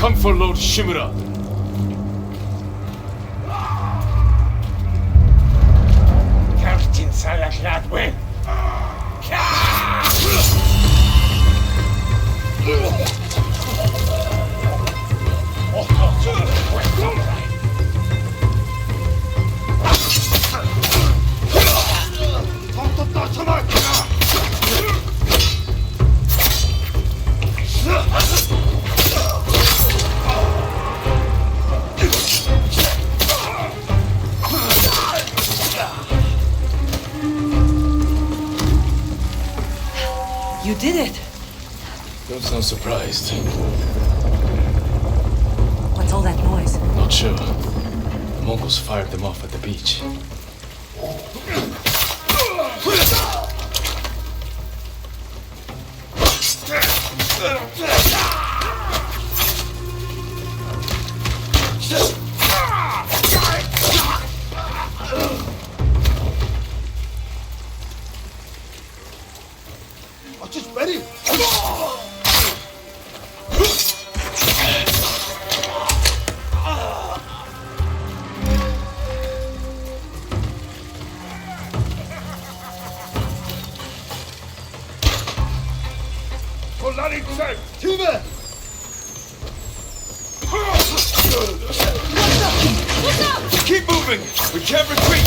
come for Lord Shimura. Captain Salakladwin. You did it! Don't sound surprised. What's all that noise? Not sure. The Mongols fired them off at the beach. Just ready. Tsushima! Keep moving! We can't retreat!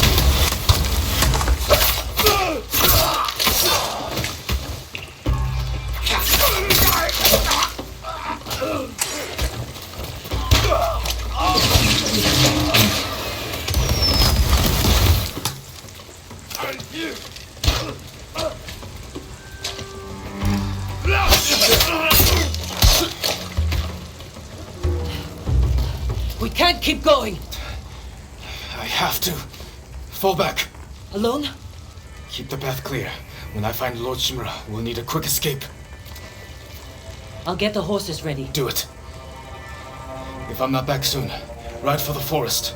We can't keep going! I have to. Fall back. Alone? Keep the path clear. When I find Lord Shimura, we'll need a quick escape. I'll get the horses ready. Do it. If I'm not back soon, ride for the forest.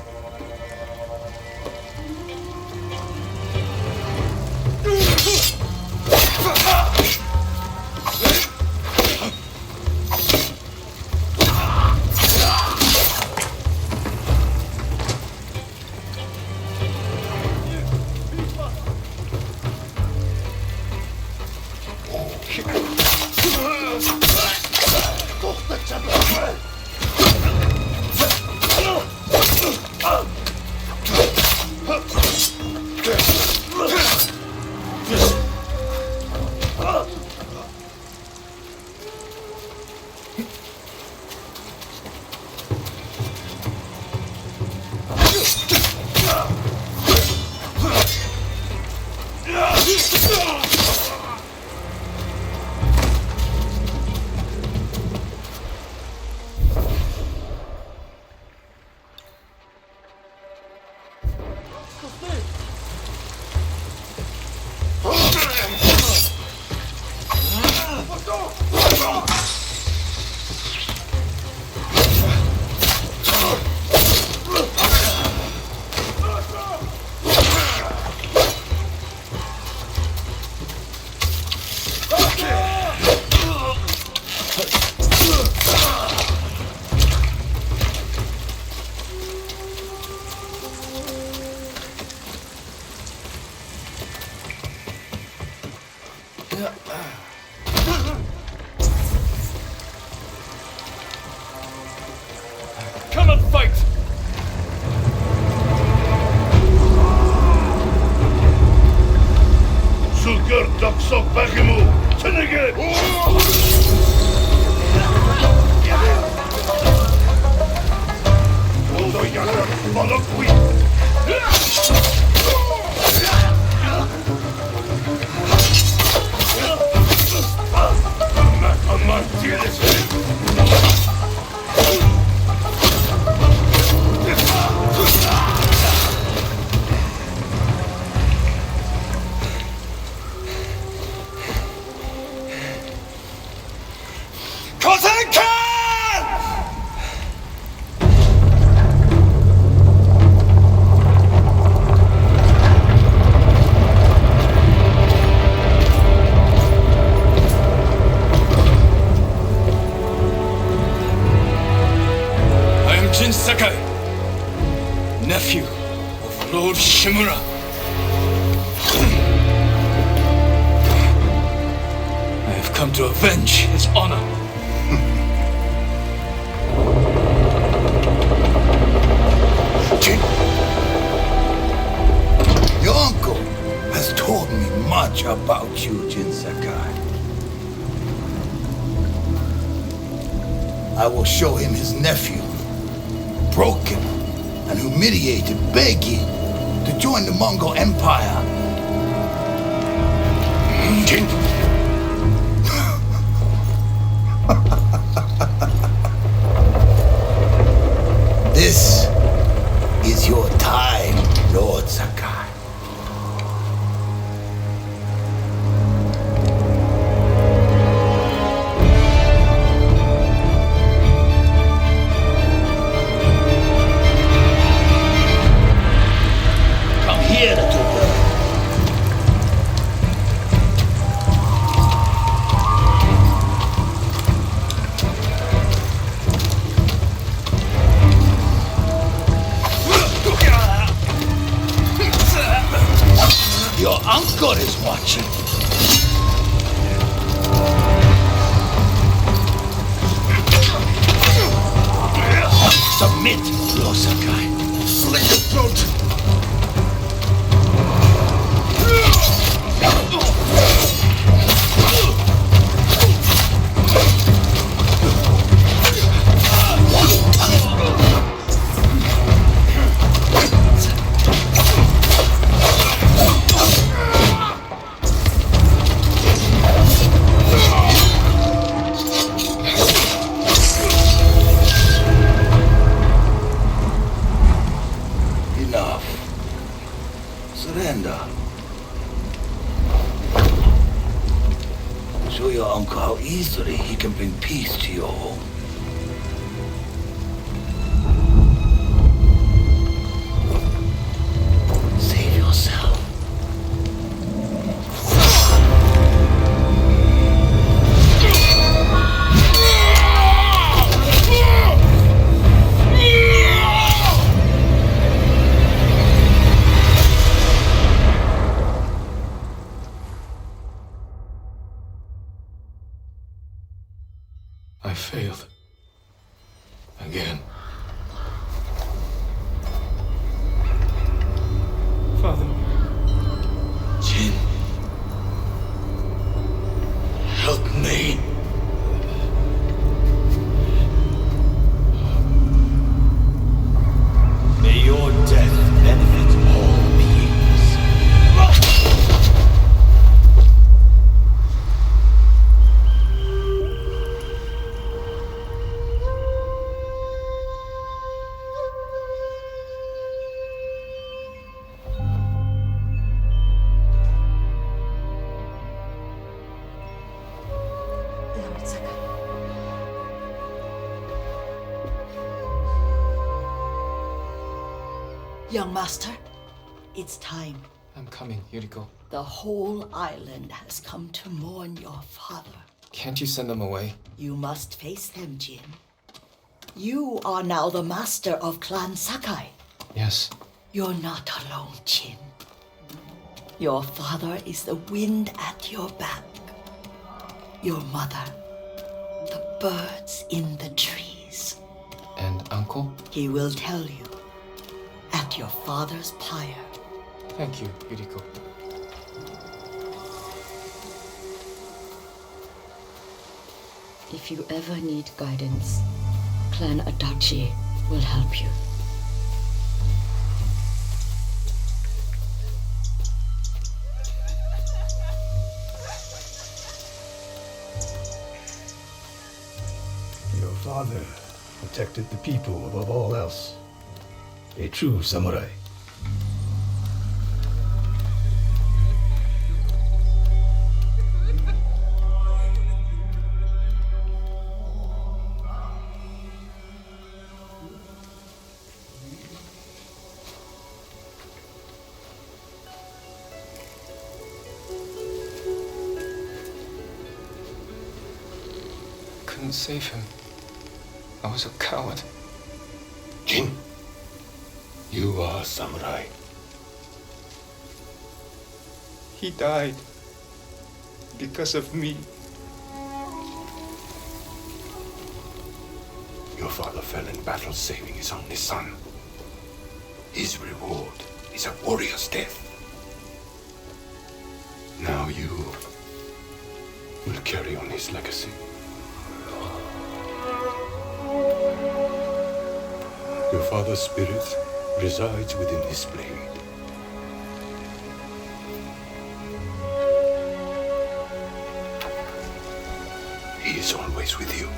Come and fight! Sulgur Doksok Bagimu! Tinigit! Odo Yana Malokwi! Shimura! I have come to avenge his honor. Jin! Your uncle has told me much about you, Jin Sakai. I will show him his nephew, broken and humiliated, begging to join the Mongol Empire. Jin! This is your time, Lord Sakai. Come here, little boy. Your uncle is watching. Submit, Lord Sakai. Slit your throat. Enough. Surrender. Show your uncle how easily he can bring peace to your home. Save yourself. I failed. Again. Father. Jin. Help me. May your death benefit all beings. Lord Sakai. Young master, it's time. I'm coming, Yuriko. The whole island has come to mourn your father. Can't you send them away? You must face them, Jin. You are now the master of Clan Sakai. Yes. You're not alone, Jin. Your father is the wind at your back. Your mother, the birds in the trees. And Uncle? He will tell you at your father's pyre. Thank you, Yuriko. If you ever need guidance, Clan Adachi will help you. Your father protected the people above all else. A true samurai. Couldn't save him. I was a coward. Jin, you are a samurai. He died because of me. Your father fell in battle saving his only son. His reward is a warrior's death. Now you will carry on his legacy. Your father's spirit resides within this blade. He is always with you.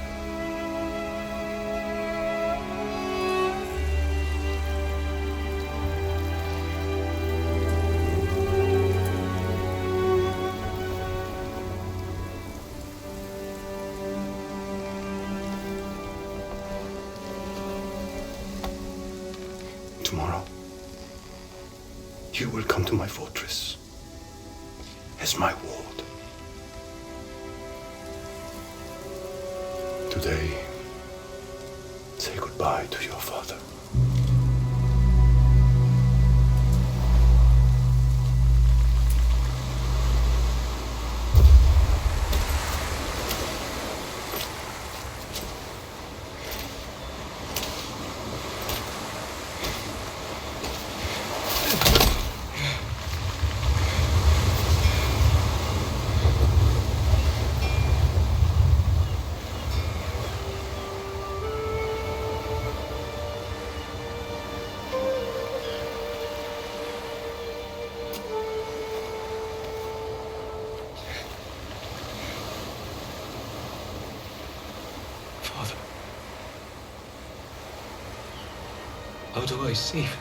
Tomorrow, you will come to my fortress as my ward. Today, say goodbye to your father. Father. How do I save?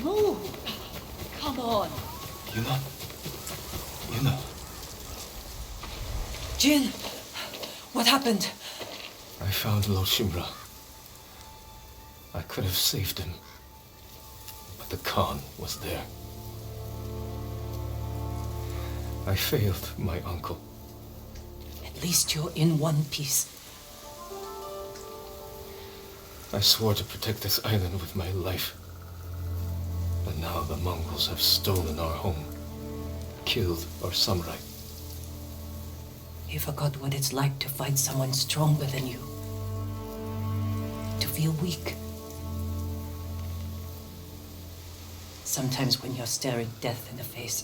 Move! Come on! You know. Jin! What happened? I found Lord Shimra. I could have saved him. But the Khan was there. I failed my uncle. At least you're in one piece. I swore to protect this island with my life. But now the Mongols have stolen our home, killed our samurai. You forgot what it's like to fight someone stronger than you. To feel weak. Sometimes when you're staring death in the face,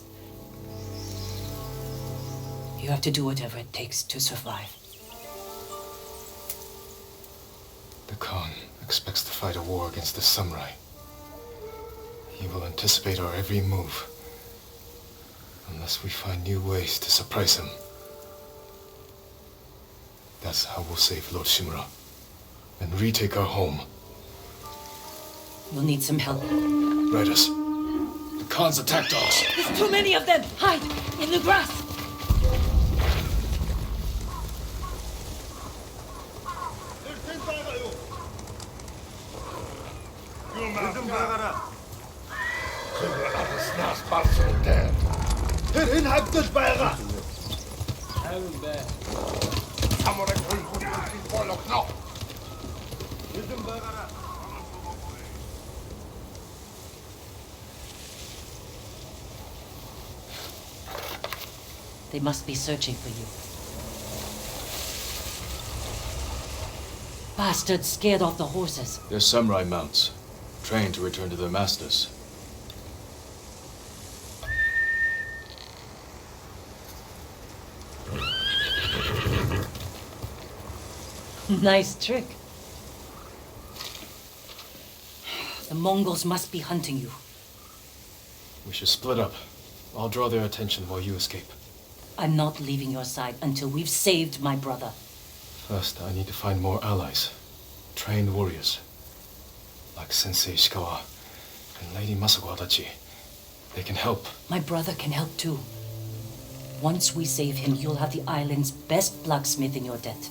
you have to do whatever it takes to survive. The Khan expects to fight a war against the samurai. He will anticipate our every move, unless we find new ways to surprise him. That's how we'll save Lord Shimura, and retake our home. We'll need some help. Riders, the Khan's attacked us. There's too many of them! Hide! In the grass! They must be searching for you. Bastards scared off the horses. They're samurai mounts, trained to return to their masters. Nice trick. The Mongols must be hunting you. We should split up. I'll draw their attention while you escape. I'm not leaving your side until we've saved my brother. First, I need to find more allies. Trained warriors. Like Sensei Ishikawa and Lady Masako Adachi. They can help. My brother can help too. Once we save him, you'll have the island's best blacksmith in your debt.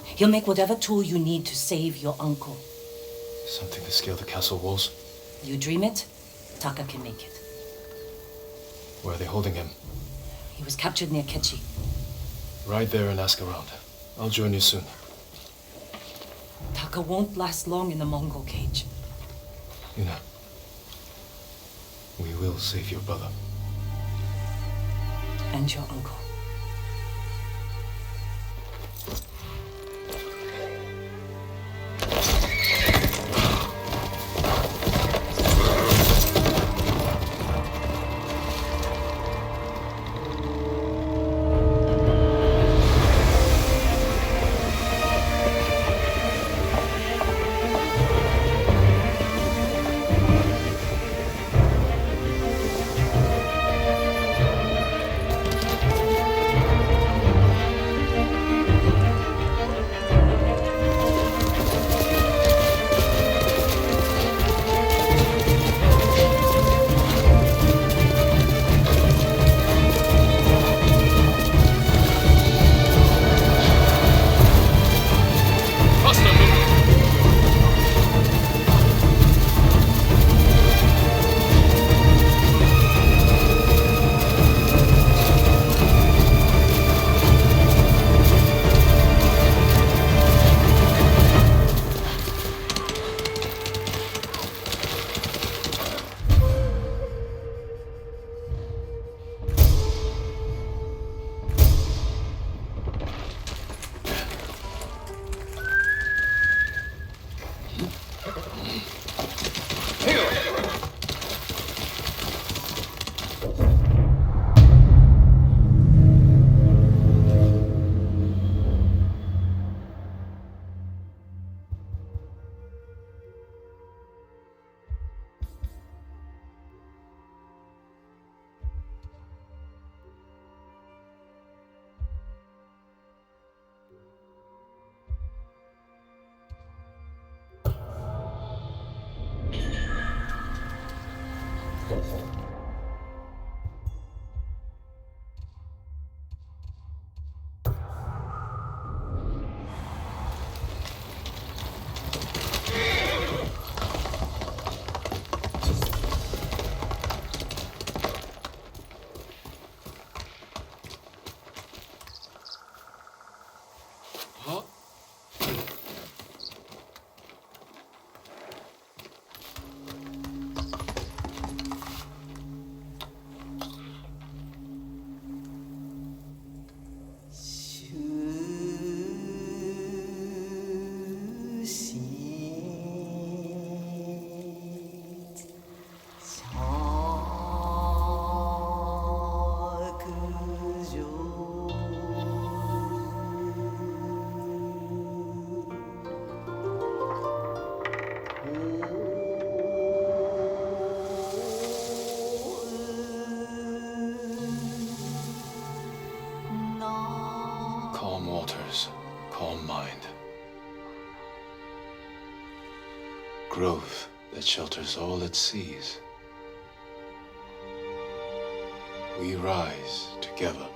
He'll make whatever tool you need to save your uncle. Something to scale the castle walls? You dream it, Taka can make it. Where are they holding him? He was captured near Kechi. Ride there and ask around. I'll join you soon. Taka won't last long in the Mongol cage. Yuna, we will save your brother. And your uncle. Calm waters, calm mind. Growth that shelters all it sees. We rise together.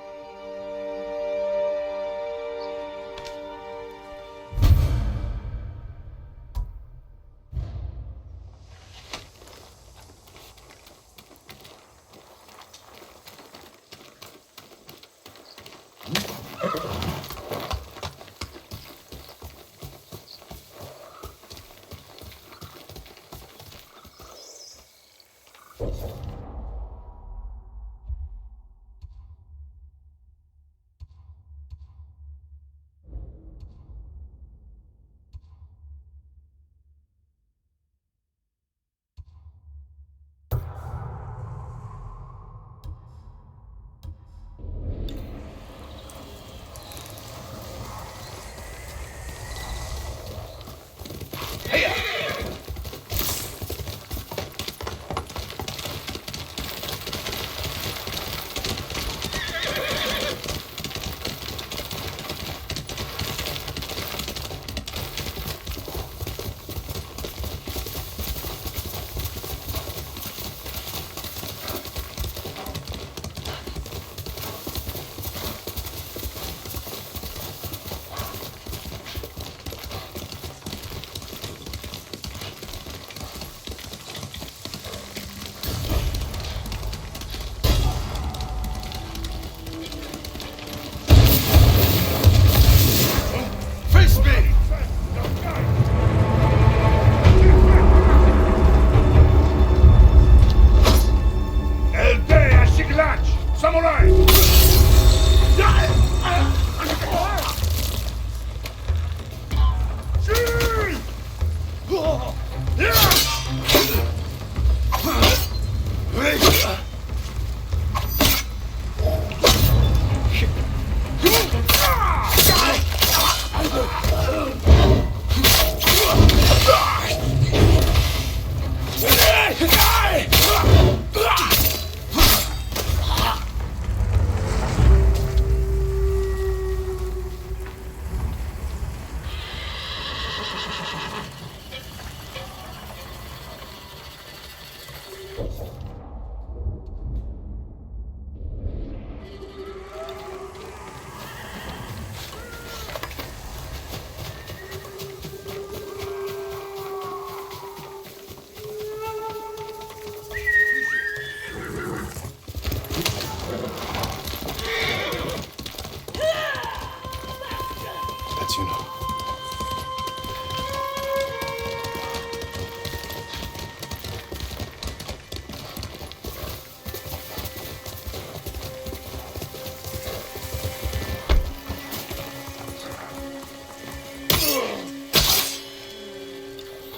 you know.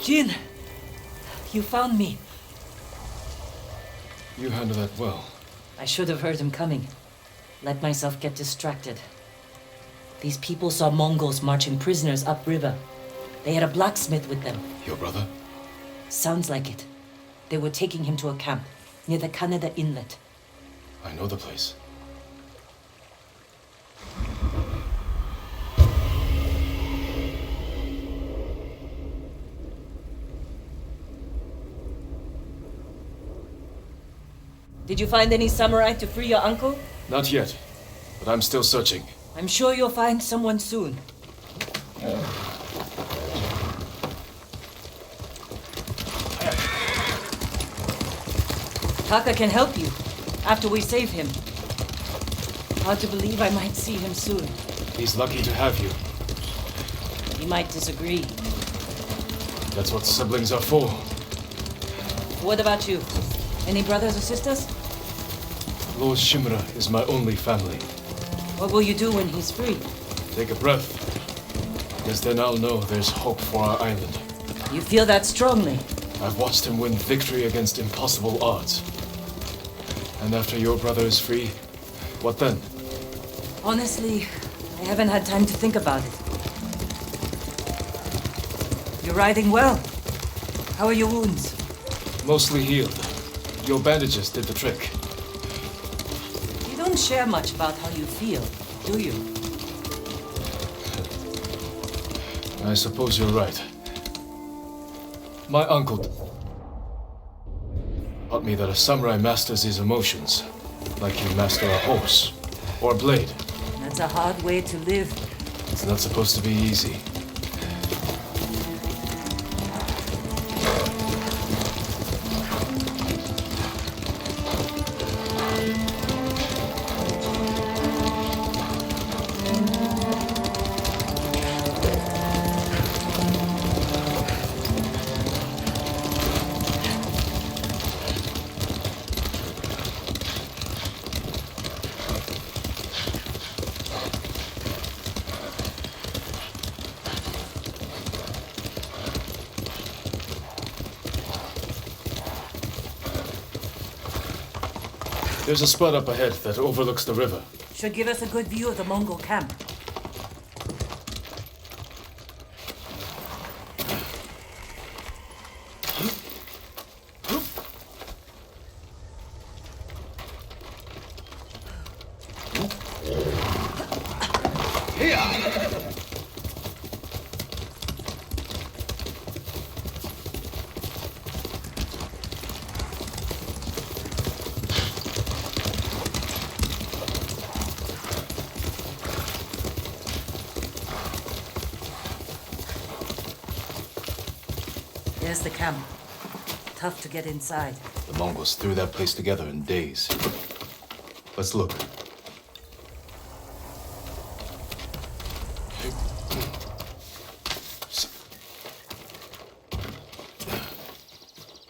Jin! You found me. You handled that well. I should have heard him coming. Let myself get distracted. These people saw Mongols marching prisoners upriver. They had a blacksmith with them. Your brother? Sounds like it. They were taking him to a camp near the Kaneda Inlet. I know the place. Did you find any samurai to free your uncle? Not yet, but I'm still searching. I'm sure you'll find someone soon. Taka can help you after we save him. Hard to believe I might see him soon. He's lucky to have you. He might disagree. That's what siblings are for. What about you? Any brothers or sisters? Lord Shimura is my only family. What will you do when he's free? Take a breath. Because then I'll know there's hope for our island. You feel that strongly? I've watched him win victory against impossible odds. And after your brother is free, what then? Honestly, I haven't had time to think about it. You're riding well. How are your wounds? Mostly healed. Your bandages did the trick. You don't share much about how you feel, do you? I suppose you're right. My uncle taught me that a samurai masters his emotions, like you master a horse or a blade. That's a hard way to live. It's not supposed to be easy. There's a spot up ahead that overlooks the river. Should give us a good view of the Mongol camp. There's the camp. Tough to get inside. The Mongols threw that place together in days. Let's look.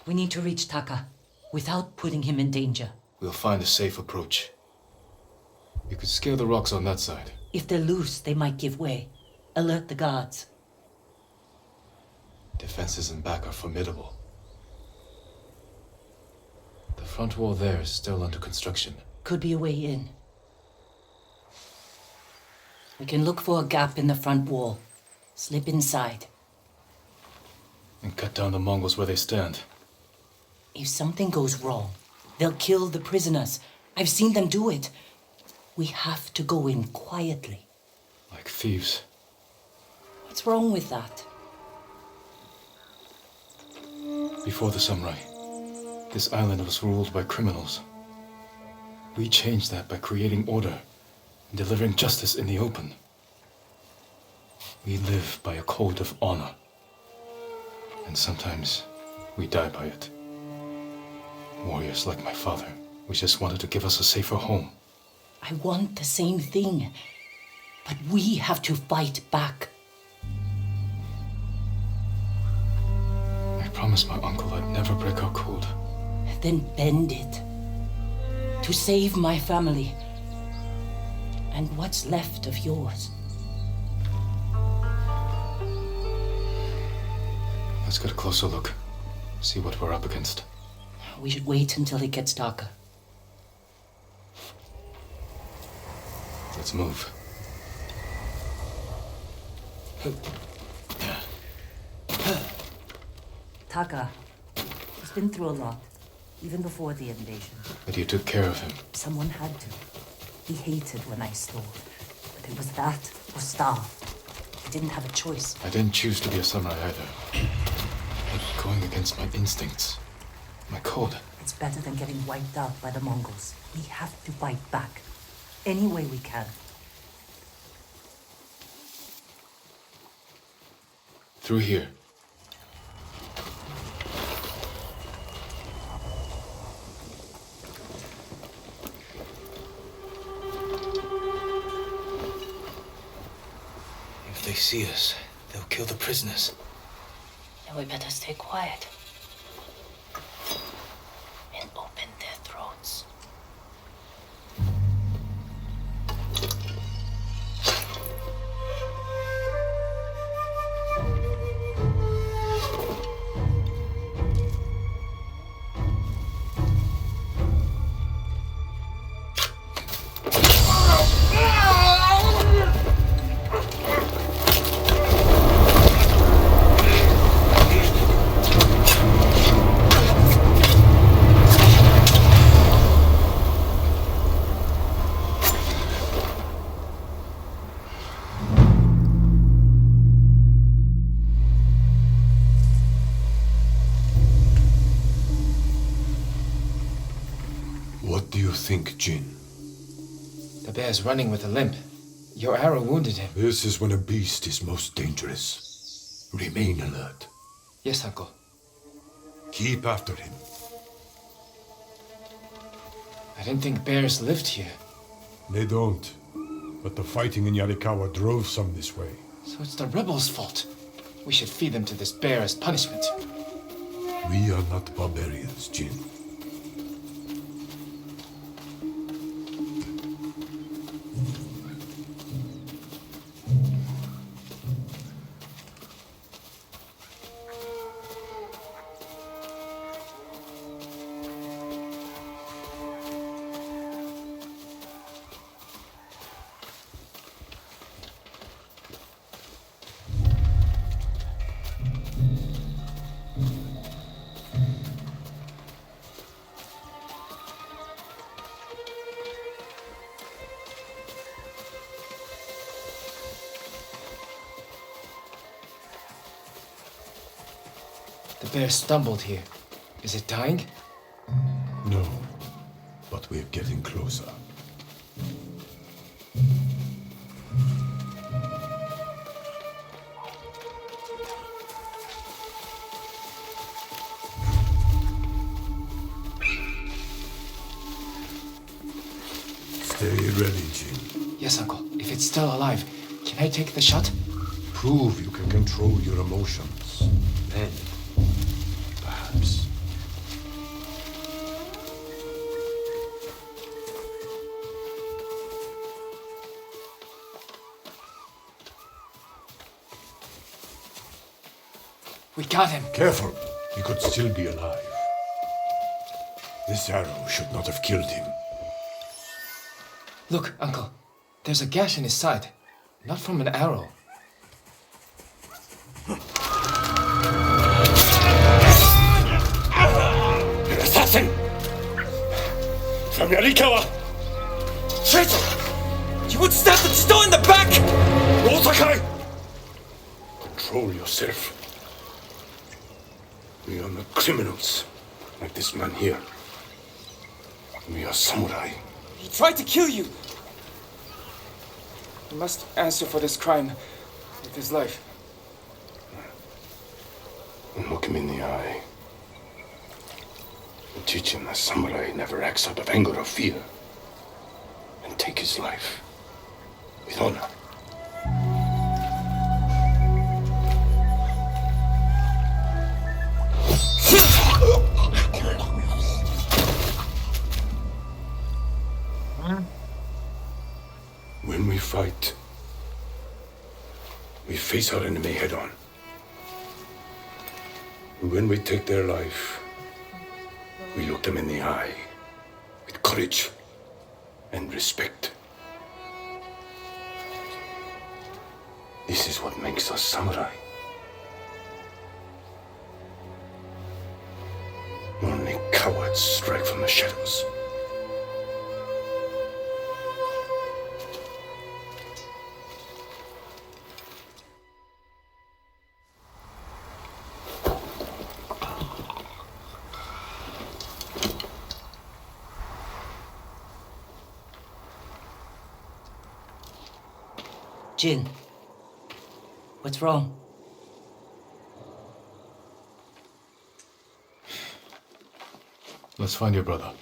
We need to reach Taka without putting him in danger. We'll find a safe approach. You could scale the rocks on that side. If they're loose, they might give way. Alert the guards. Defenses in back are formidable. The front wall there is still under construction. Could be a way in. We can look for a gap in the front wall. Slip inside. And cut down the Mongols where they stand. If something goes wrong, they'll kill the prisoners. I've seen them do it. We have to go in quietly. Like thieves. What's wrong with that? Before the samurai, this island was ruled by criminals. We changed that by creating order and delivering justice in the open. We live by a code of honor. And sometimes we die by it. Warriors like my father, we just wanted to give us a safer home. I want the same thing. But we have to fight back. promised my uncle I'd never break our code. Then bend it. To save my family. And what's left of yours. Let's get a closer look. See what we're up against. We should wait until it gets darker. Let's move. Taka, he's been through a lot, even before the invasion. But you took care of him. Someone had to. He hated when I stole. But it was that or starve. He didn't have a choice. I didn't choose to be a samurai either. I'm going against my instincts. My code. It's better than getting wiped out by the Mongols. We have to fight back. Any way we can. Through here. If they see us, they'll kill the prisoners. Then we better stay quiet. And open their throats. What do you think, Jin? The bear's running with a limp. Your arrow wounded him. This is when a beast is most dangerous. Remain alert. Yes, uncle. Keep after him. I didn't think bears lived here. They don't. But the fighting in Yarikawa drove some this way. So it's the rebels' fault. We should feed them to this bear as punishment. We are not barbarians, Jin. The bear stumbled here. Is it dying? No, but we're getting closer. Stay ready, Jin. Yes, uncle. If it's still alive, can I take the shot? Prove you can control your emotions. Then, perhaps. We got him. Careful. He could still be alive. This arrow should not have killed him. Look, uncle. There's a gash in his side. Not from an arrow. An assassin! From Yarikawa! Traitor! You would stab the Chido in the back! Rosakai! Control yourself. We are not criminals, like this man here. We are samurai. He tried to kill you! He must answer for this crime with his life. And look him in the eye. And teach him that samurai never acts out of anger or fear. And take his life with honor. face our enemy head on. When we take their life, we look them in the eye with courage and respect. This is what makes us samurai. Only cowards strike from the shadows. Jin, what's wrong? Let's find your brother.